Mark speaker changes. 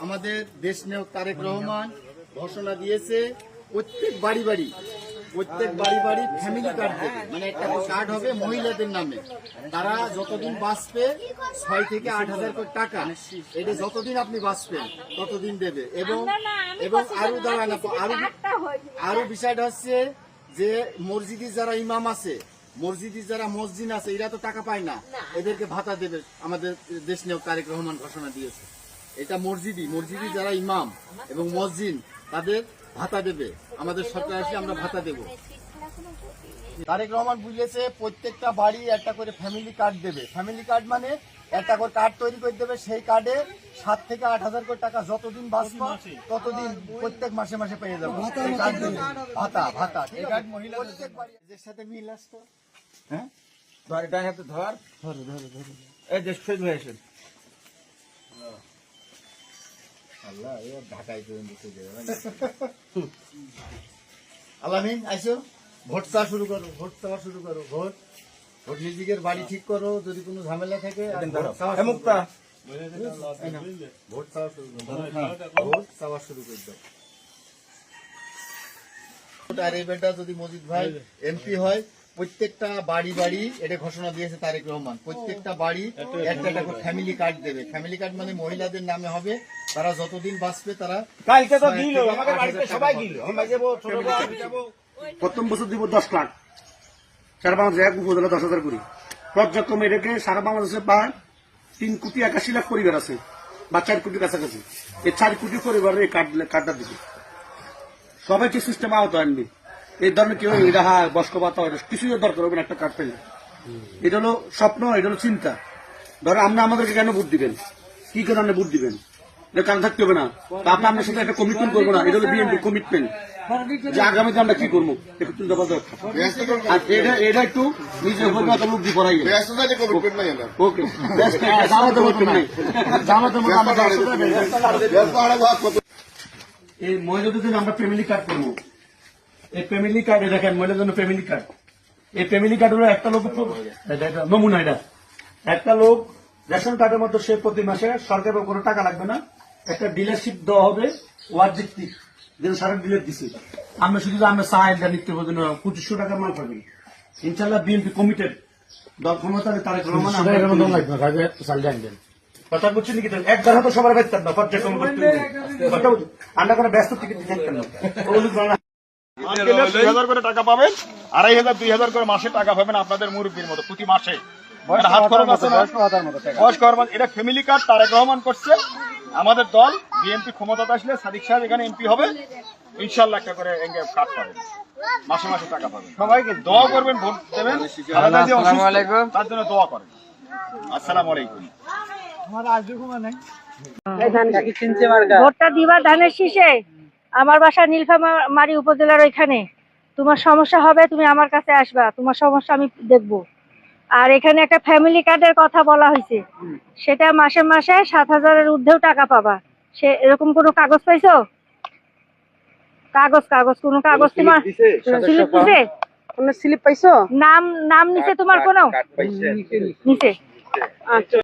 Speaker 1: আমাদের দেশ নায়ক তারেক রহমান ঘোষণা দিয়েছে প্রত্যেক বাড়ি বাড়ি ফ্যামিলি কার্ড দেবে, মানে একটা কার্ড হবে মহিলাদের নামে। তারা যতদিন বাঁচবে 6 থেকে 8,000 করে টাকা, এটা যতদিন আপনি বাঁচবেন ততদিন দেবে। এবং আরো বিষয়টা হচ্ছে যে মসজিদের যারা ইমাম আছে, মসজিদের যারা মসজিদ আছে, এরা তো টাকা পায় না, এদেরকে ভাতা দেবে। আমাদের দেশ নায়ক তারেক রহমান ঘোষণা দিয়েছে এটা মসজিদি যারা ইমাম এবং মসজিদ তাদের ভাতা দেবে। আমাদের সরকার আসলে আমরা ভাতা দেব। তারেক রহমান বুঝিয়েছে প্রত্যেকটা বাড়ি একটা করে ফ্যামিলি কার্ড দেবে। ফ্যামিলি কার্ড মানে একটা করে কার্ড তৈরি করে দেবে, সেই কার্ডে 7 থেকে 8,000 করে টাকা যতদিন বাঁচবে ততদিন প্রত্যেক মাসে মাসে পেয়ে যাবে ভাতা। প্রত্যেক বাড়ির সাথে মিল আসতো। হ্যাঁ ধর এই দেশ ফেল হয়ে আসেন আলামিন আইসো, ভোট চাওয়া শুরু করো, ভোট নিজেদের বাড়ি ঠিক করো। যদি কোনো ঝামেলা থাকে ভোট চাওয়া শুরু করে দাও। আর এই বেটা যদি মজিদ ভাই এমপি হয়, প্রত্যেকটা বাড়ি এটা ঘোষণা দিয়েছে তারেক রহমান, প্রত্যেকটা বাড়ি একটা করে ফ্যামিলি কার্ড দেবে। ফ্যামিলি কার্ড মানে মহিলাদের নামে হবে, তারা যতদিন বাঁচবে তারা।
Speaker 2: প্রথম বছর দিব 10 লাখ, সারা বাংলাদেশে এক উপজেলা 10,000 করে পর্যায়ক্রমে রেখে সারা বাংলাদেশে প্রায় 3,81,00,000 পরিবার আছে, বা 4 কোটির কাছাকাছি। এই 4 কোটি পরিবারের এই কার্ডটা দিবে, সবাইকে সিস্টেম আওতা আনবে। এই ধরনের কেউ রাহা বয়স্ক ভাতা কিছুই দরকার হবে না একটা কার্ড পেলে। এটা হলো স্বপ্ন, এটা হলো চিন্তা। ধরো আপনি আমাদেরকে কেন ভোট দিবেন, কি কারণে ভোট দিবেন, কারণ থাকতে হবে না। আপনি আপনার সাথে একটা কমিটমেন্ট করবো না, এটা হলো বিএনপি কমিটমেন্ট যে আগামীতে আমরা কি করবো। এটা একটু নিজের লোক দিয়ে করাই ওকে। এই মহিলাদের জন্য আমরা ফ্যামিলি কার্ড করবো। এই ফ্যামিলি কার্ডে দেখেন মহিলাদের জন্য ফ্যামিলি কার্ড। এই ফ্যামিলি কার্ড হলো একটা লোক নমুনা, এটা একটা লোক রেশন কার্ডের মতো সে প্রতি মাসে সরকারের কোনো টাকা লাগবে না, একটা ডিলারশিপ দেওয়া হবে ওয়ার্ড ভিত্তিক, যেন সরকার ডিলার দিচ্ছে। আমরা শুধু আমরা চাই নিত্য প্রয়োজন 2,500 টাকার মাল পাবেন ইনশাল্লাহ। বিএনপি কমিটেড, দল ক্ষমতা তারেক রহমান কথা বলছি নাকি একবার হয়তো সবার বেতন না পর্যায়ক্রমে করতে আমরা কোনো ব্যস্ত টিকিট থাকতেন না।
Speaker 3: 2,000 করে টাকা পাবেন, 2,500 2,000 করে মাসে টাকা পাবেন আপনাদের মুরব্বীর মতো প্রতি মাসে। হাত খরচ আছে না, বয়স্ক এটা ফ্যামিলি কার্ড তারেক রহমান করছে। আমাদের দল বিএনপি ক্ষমতাতে আসলে সাদিক সাহেব এখানে এমপি হবে, ইনশাল্লাহ একটা করে কার্ড পাবেন, মাসে মাসে টাকা পাবেন। সবাইকে দোয়া করবেন, ভোট দেবেন, তার জন্য দোয়া করেন। আসসালামু আলাইকুম।
Speaker 4: ভোটটা দিবা ধানের শীষে। আমার বাসা নীলফামারী উপজেলার ওইখানে। তোমার সমস্যা হবে, তুমি আমার কাছে আসবা, তোমার সমস্যা আমি দেখব। আর এখানে একটা ফ্যামিলি কার্ডের কথা বলা হয়েছে, সেটা মাসে মাসে 7,000-এর ঊর্ধ্বেও টাকা পাবা। সে এরকম কোনো কাগজ পাইছো? কাগজ কোনো কাগজ তোমার স্লিপ দিছে?
Speaker 5: কোনো স্লিপ পাইছো?
Speaker 4: নাম নিচে তোমার কোনো নিচে? আচ্ছা।